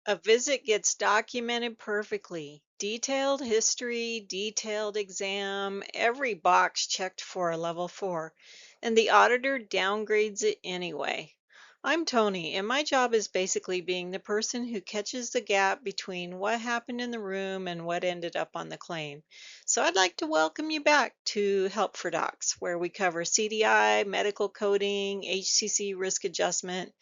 A visit gets documented perfectly. Detailed history, detailed exam, every box checked for a level 4, and the auditor downgrades it anyway. I'm Tony, and my job is basically being the person who catches the gap between what happened in the room and what ended up on the claim. So I'd like to welcome you back to Help for Docs, where we cover CDI, medical coding, HCC risk adjustment,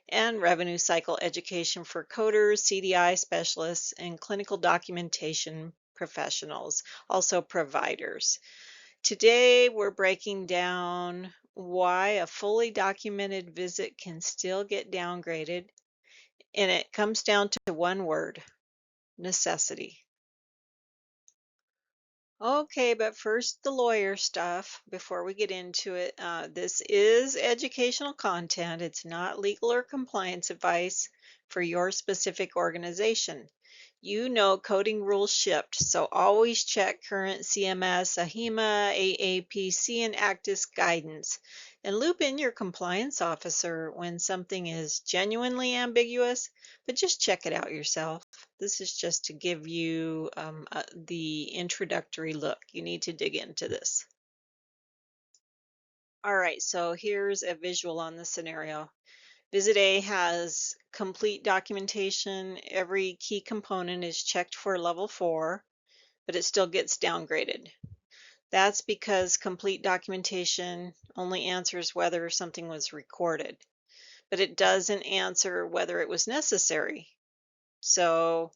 and revenue cycle education for coders, CDI specialists, and clinical documentation professionals, also providers. Today, we're breaking down why a fully documented visit can still get downgraded, and it comes down to one word: necessity. Okay, but first the lawyer stuff before we get into it. This is educational content. It's not legal or compliance advice for your specific organization. You know coding rules shift, so always check current CMS, AHIMA, AAPC, and ACDIS guidance, and loop in your compliance officer when something is genuinely ambiguous, but just check it out yourself. This is just to give you the introductory look. You need to dig into this. All right, so here's a visual on the scenario. Visit A has complete documentation. Every key component is checked for level 4, but it still gets downgraded. That's because complete documentation only answers whether something was recorded, but it doesn't answer whether it was necessary. So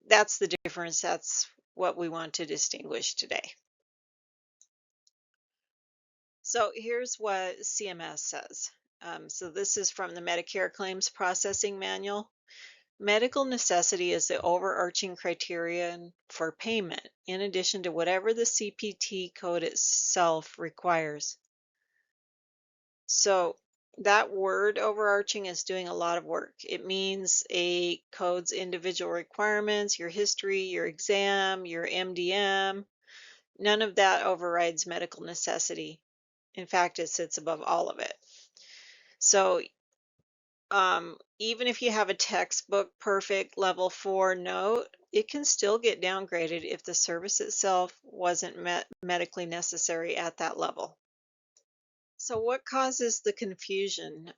that's the difference. That's what we want to distinguish today. So here's what CMS says. So this is from the Medicare Claims Processing Manual. Medical necessity is the overarching criterion for payment, in addition to whatever the CPT code itself requires. So that word overarching is doing a lot of work. It means a code's individual requirements, your history, your exam, your MDM. None of that overrides medical necessity. In fact, it sits above all of it. So even if you have a textbook perfect level 4 note, it can still get downgraded if the service itself wasn't medically necessary at that level. So what causes the confusion?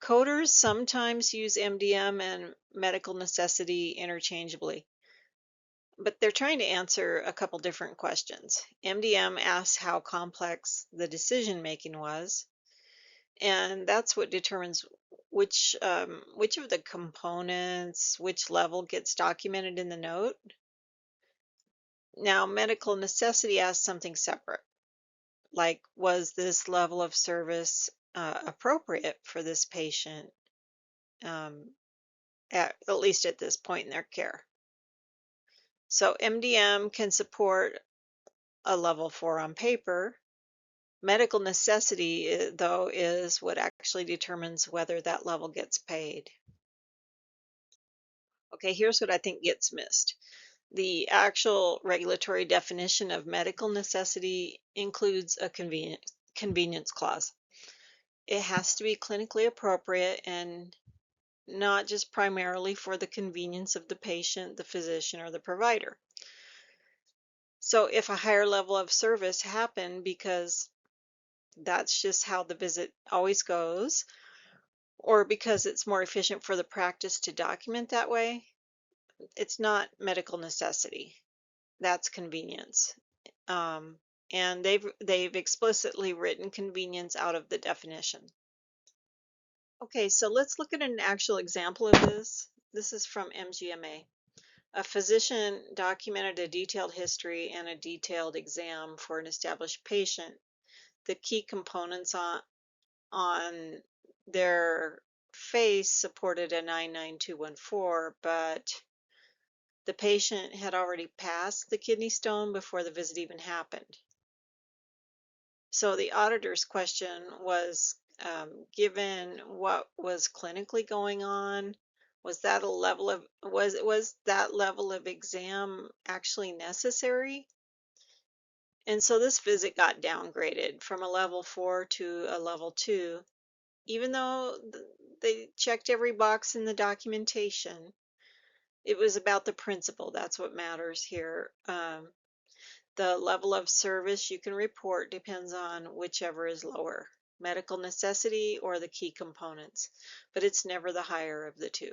Coders sometimes use MDM and medical necessity interchangeably, but they're trying to answer a couple different questions. MDM asks how complex the decision making was, and that's what determines which of the components, which level gets documented in the note. Now, medical necessity asks something separate, like was this level of service appropriate for this patient, at least at this point in their care. So MDM can support a level 4 on paper. Medical necessity, though, is what actually determines whether that level gets paid. Okay, here's what I think gets missed. The actual regulatory definition of medical necessity includes a convenience clause. It has to be clinically appropriate and not just primarily for the convenience of the patient, the physician, or the provider. So if a higher level of service happened because that's just how the visit always goes, or because it's more efficient for the practice to document that way, it's not medical necessity. That's convenience. Um, and they've explicitly written convenience out of the definition. Okay, so let's look at an actual example of this. This is from MGMA. A physician documented a detailed history and a detailed exam for an established patient. The key components on their face supported a 99214, but the patient had already passed the kidney stone before the visit even happened. So the auditor's question was, given what was clinically going on, was that level of exam actually necessary? And so this visit got downgraded from a level 4 to a level 2, even though they checked every box in the documentation. It was about the principle. That's what matters here. The level of service you can report depends on whichever is lower, medical necessity or the key components, but it's never the higher of the two.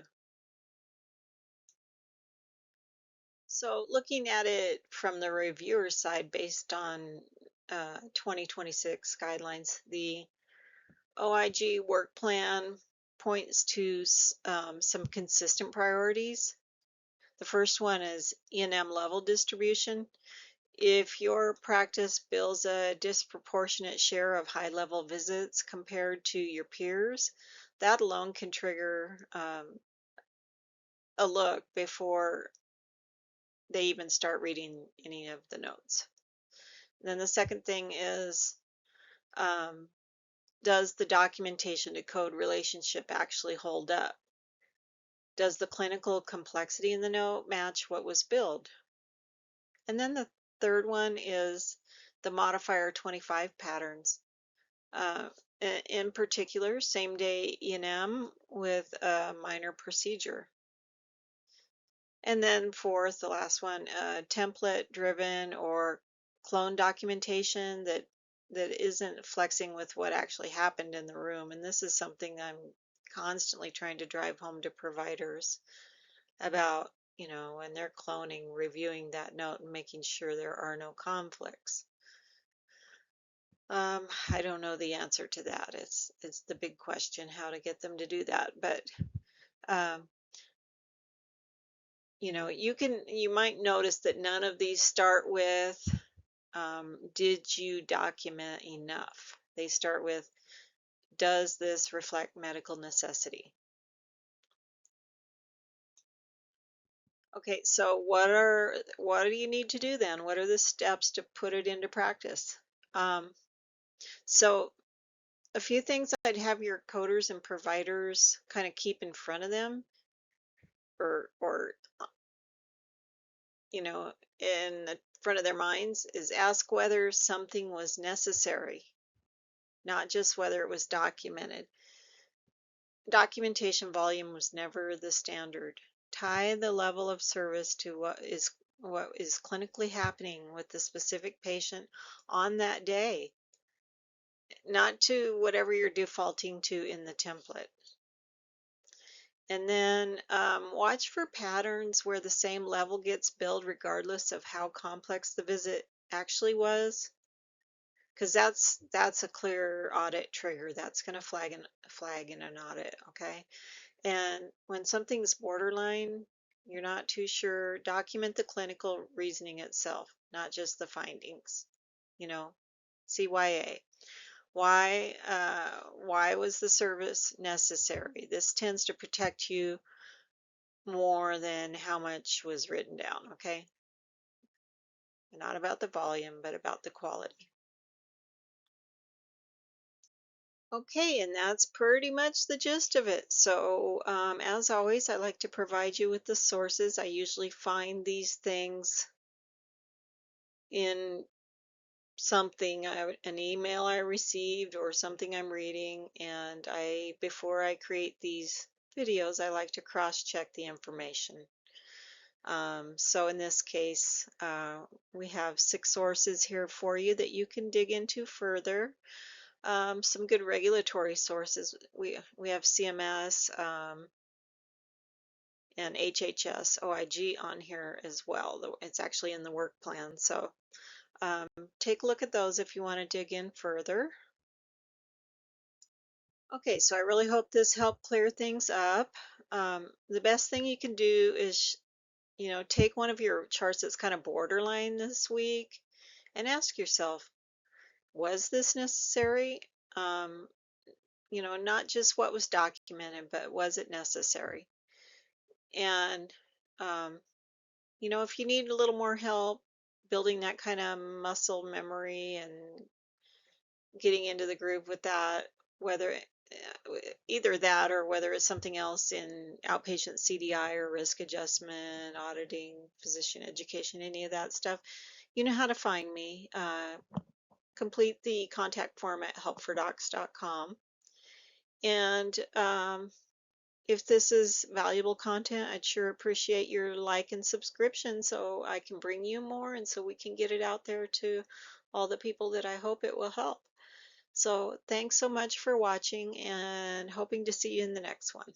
So looking at it from the reviewer side based on 2026 guidelines, the OIG Work Plan points to some consistent priorities. The first one is E&M level distribution. If your practice bills a disproportionate share of high-level visits compared to your peers, that alone can trigger a look before they even start reading any of the notes. And then the second thing is, does the documentation to code relationship actually hold up? Does the clinical complexity in the note match what was billed? And then the third one is the modifier 25 patterns. In particular, same-day E&M with a minor procedure. And then fourth, the last one, template-driven or clone documentation that isn't flexing with what actually happened in the room. And this is something I'm constantly trying to drive home to providers about, when they're cloning, reviewing that note and making sure there are no conflicts. I don't know the answer to that. It's the big question, how to get them to do that. But you might notice that none of these start with did you document enough? They start with, does this reflect medical necessity? Okay, so what do you need to do then? What are the steps to put it into practice? So a few things I'd have your coders and providers kind of keep in front of them, or in the front of their minds, is ask whether something was necessary, not just whether it was documented. Documentation volume was never the standard. Tie the level of service to what is clinically happening with the specific patient on that day, not to whatever you're defaulting to in the template. And then watch for patterns where the same level gets billed regardless of how complex the visit actually was, because that's a clear audit trigger. That's going to flag in an audit, okay? And when something's borderline, you're not too sure, document the clinical reasoning itself, not just the findings. CYA. Why was the service necessary? This tends to protect you more than how much was written down, okay? Not about the volume, but about the quality. Okay, and that's pretty much the gist of it. So, as always, I like to provide you with the sources. I usually find these things in something, an email I received or something I'm reading, and before I create these videos, I like to cross-check the information. So in this case, we have 6 sources here for you that you can dig into further. Some good regulatory sources. We have CMS and HHS, OIG on here as well. It's actually in the work plan. So take a look at those if you want to dig in further. Okay, so I really hope this helped clear things up. The best thing you can do is take one of your charts that's kind of borderline this week and ask yourself, was this necessary? Not just what was documented, but was it necessary? And, if you need a little more help building that kind of muscle memory and getting into the groove with that, whether either that or whether it's something else in outpatient CDI or risk adjustment, auditing, physician education, any of that stuff, you know how to find me. Complete the contact form at helpfordocs.com. And if this is valuable content, I'd sure appreciate your like and subscription so I can bring you more and so we can get it out there to all the people that I hope it will help. So thanks so much for watching and hoping to see you in the next one.